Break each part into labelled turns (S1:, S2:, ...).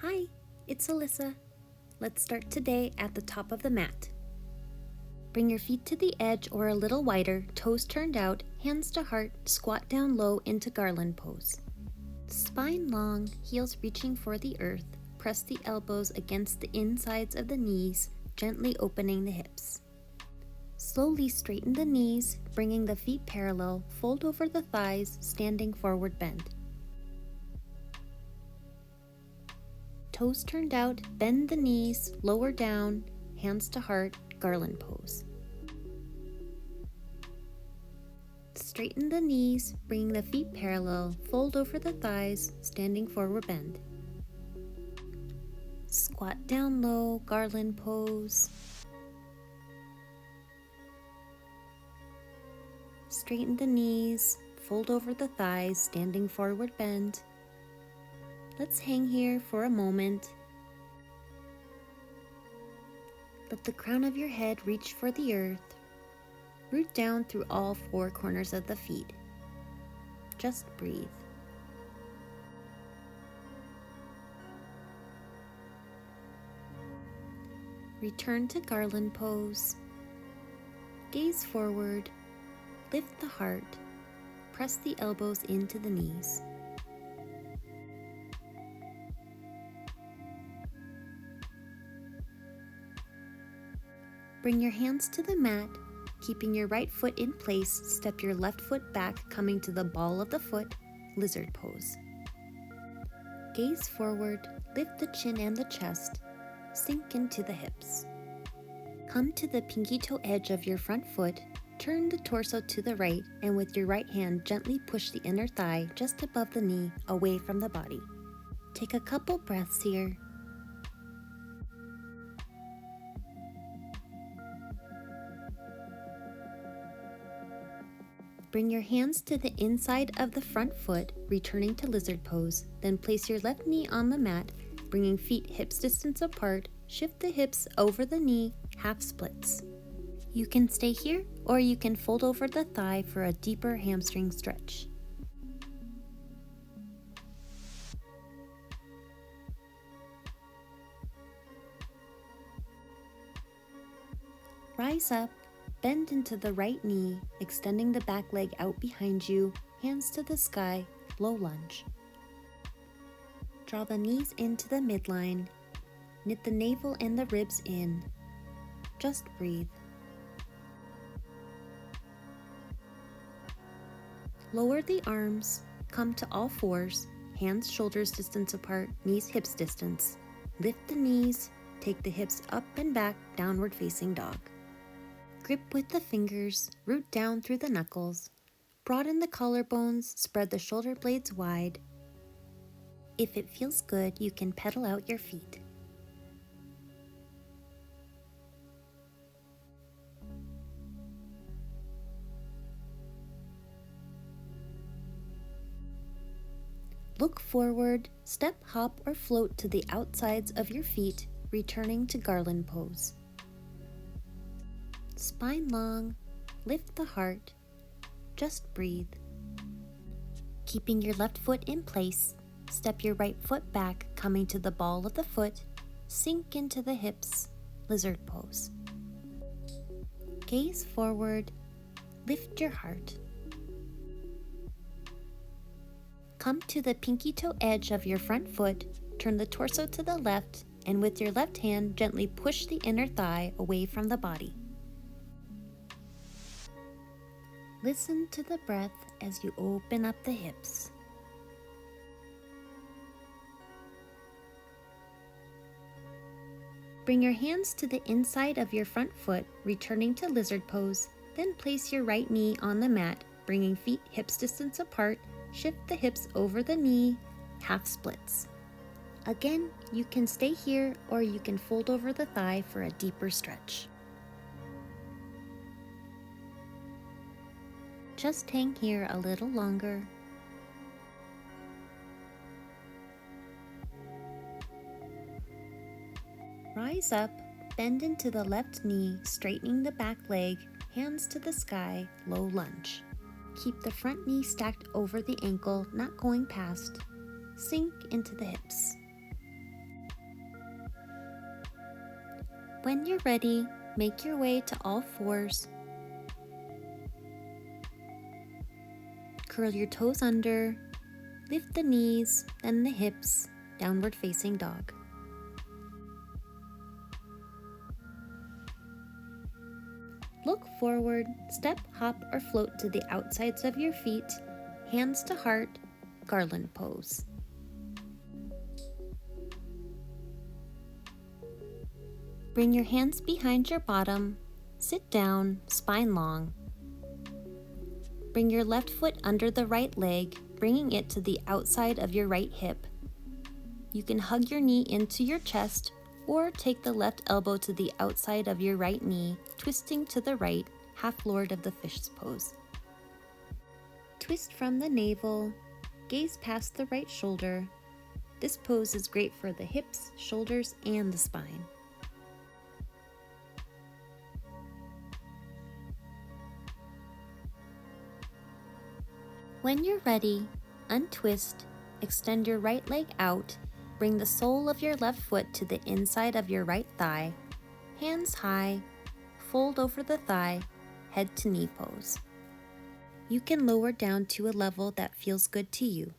S1: Hi, it's Alissa. Let's start today at the top of the mat. Bring your feet to the edge or a little wider, toes turned out, hands to heart, squat down low into garland pose. Spine long, heels reaching for the earth, press the elbows against the insides of the knees, gently opening the hips. Slowly straighten the knees, bringing the feet parallel, fold over the thighs, standing forward bend. Toes turned out, bend the knees, lower down, hands to heart, garland pose. Straighten the knees, bringing the feet parallel, fold over the thighs, standing forward bend. Squat down low, garland pose. Straighten the knees, fold over the thighs, standing forward bend. Let's hang here for a moment. Let the crown of your head reach for the earth. Root down through all four corners of the feet. Just breathe. Return to garland pose. Gaze forward. Lift the heart. Press the elbows into the knees. Bring your hands to the mat. Keeping your right foot in place, step your left foot back, coming to the ball of the foot, lizard pose. Gaze forward, lift the chin and the chest, sink into the hips. Come to the pinky toe edge of your front foot, turn the torso to the right, and with your right hand gently push the inner thigh just above the knee, away from the body. Take a couple breaths here. Bring your hands to the inside of the front foot, returning to lizard pose. Then place your left knee on the mat, bringing feet hips distance apart. Shift the hips over the knee, half splits. You can stay here, or you can fold over the thigh for a deeper hamstring stretch. Rise up. Bend into the right knee, extending the back leg out behind you, hands to the sky, low lunge. Draw the knees into the midline, knit the navel and the ribs in. Just breathe. Lower the arms, come to all fours, hands shoulders distance apart, knees hips distance. Lift the knees, take the hips up and back, downward facing dog. Grip with the fingers, root down through the knuckles. Broaden the collarbones, spread the shoulder blades wide. If it feels good, you can pedal out your feet. Look forward, step, hop, or float to the outsides of your feet, returning to garland pose. Spine long, lift the heart, just breathe. Keeping your left foot in place, step your right foot back, coming to the ball of the foot, sink into the hips, lizard pose. Gaze forward, lift your heart. Come to the pinky toe edge of your front foot, turn the torso to the left, and with your left hand, gently push the inner thigh away from the body. Listen to the breath as you open up the hips. Bring your hands to the inside of your front foot, returning to lizard pose. Then place your right knee on the mat, bringing feet hips distance apart. Shift the hips over the knee, half splits. Again, you can stay here, or you can fold over the thigh for a deeper stretch. Just hang here a little longer. Rise up, bend into the left knee, straightening the back leg, hands to the sky, low lunge. Keep the front knee stacked over the ankle, not going past. Sink into the hips. When you're ready, make your way to all fours. Curl your toes under, lift the knees, then the hips, downward facing dog. Look forward, step, hop, or float to the outsides of your feet, hands to heart, garland pose. Bring your hands behind your bottom, sit down, spine long. Bring your left foot under the right leg, bringing it to the outside of your right hip. You can hug your knee into your chest or take the left elbow to the outside of your right knee, twisting to the right, half Lord of the Fish pose. Twist from the navel, gaze past the right shoulder. This pose is great for the hips, shoulders, and the spine. When you're ready, untwist, extend your right leg out, bring the sole of your left foot to the inside of your right thigh, hands high, fold over the thigh, head to knee pose. You can lower down to a level that feels good to you.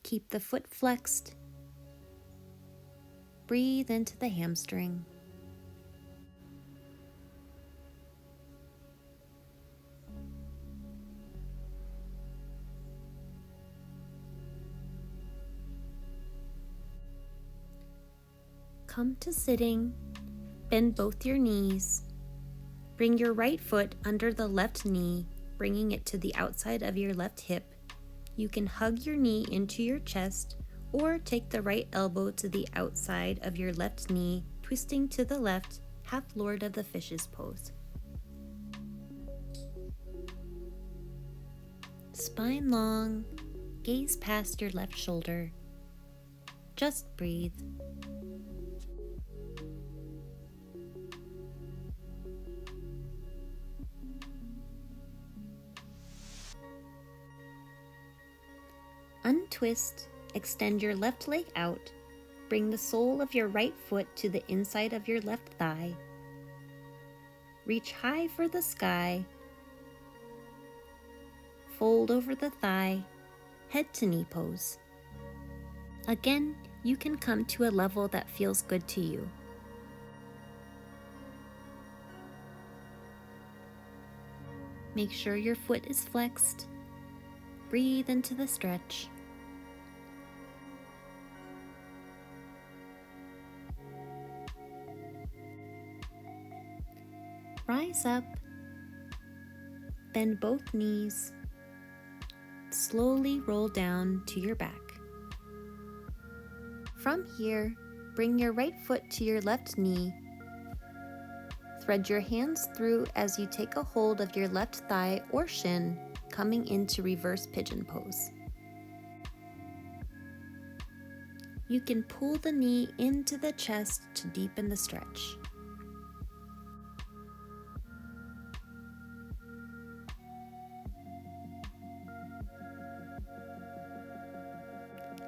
S1: Keep the foot flexed. Breathe into the hamstring. Come to sitting, bend both your knees. Bring your right foot under the left knee, bringing it to the outside of your left hip. You can hug your knee into your chest or take the right elbow to the outside of your left knee, twisting to the left, half Lord of the Fishes pose. Spine long, gaze past your left shoulder. Just breathe. Untwist, extend your left leg out, bring the sole of your right foot to the inside of your left thigh. Reach high for the sky, fold over the thigh, head to knee pose. Again, you can come to a level that feels good to you. Make sure your foot is flexed. Breathe into the stretch. Rise up, bend both knees, slowly roll down to your back. From here, bring your right foot to your left knee. Thread your hands through as you take a hold of your left thigh or shin, coming into reverse pigeon pose. You can pull the knee into the chest to deepen the stretch.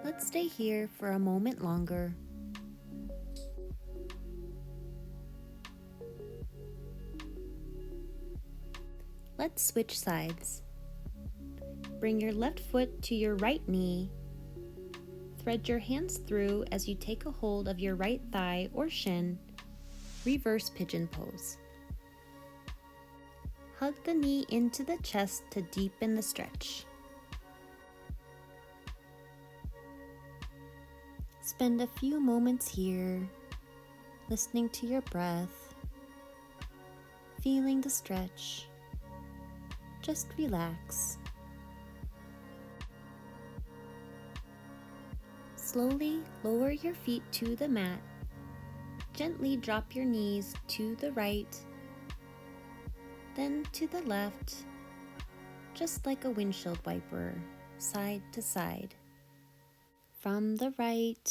S1: Let's stay here for a moment longer. Let's switch sides. Bring your left foot to your right knee. Thread your hands through as you take a hold of your right thigh or shin. Reverse pigeon pose. Hug the knee into the chest to deepen the stretch. Spend a few moments here, listening to your breath, feeling the stretch. Just relax. Slowly lower your feet to the mat. Gently drop your knees to the right, then to the left, just like a windshield wiper, side to side. From the right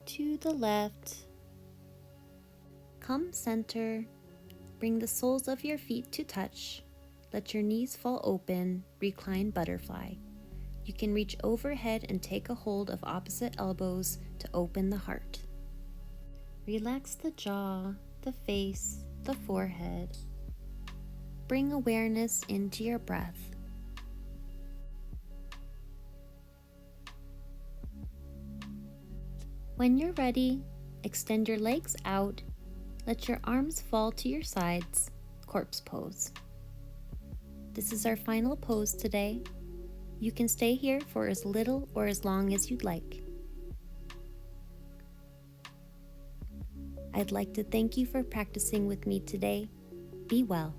S1: to the left. Come center. Bring the soles of your feet to touch. Let your knees fall open, recline butterfly. You can reach overhead and take a hold of opposite elbows to open the heart. Relax the jaw, the face, the forehead. Bring awareness into your breath. When you're ready, extend your legs out, let your arms fall to your sides, corpse pose. This is our final pose today. You can stay here for as little or as long as you'd like. I'd like to thank you for practicing with me today. Be well.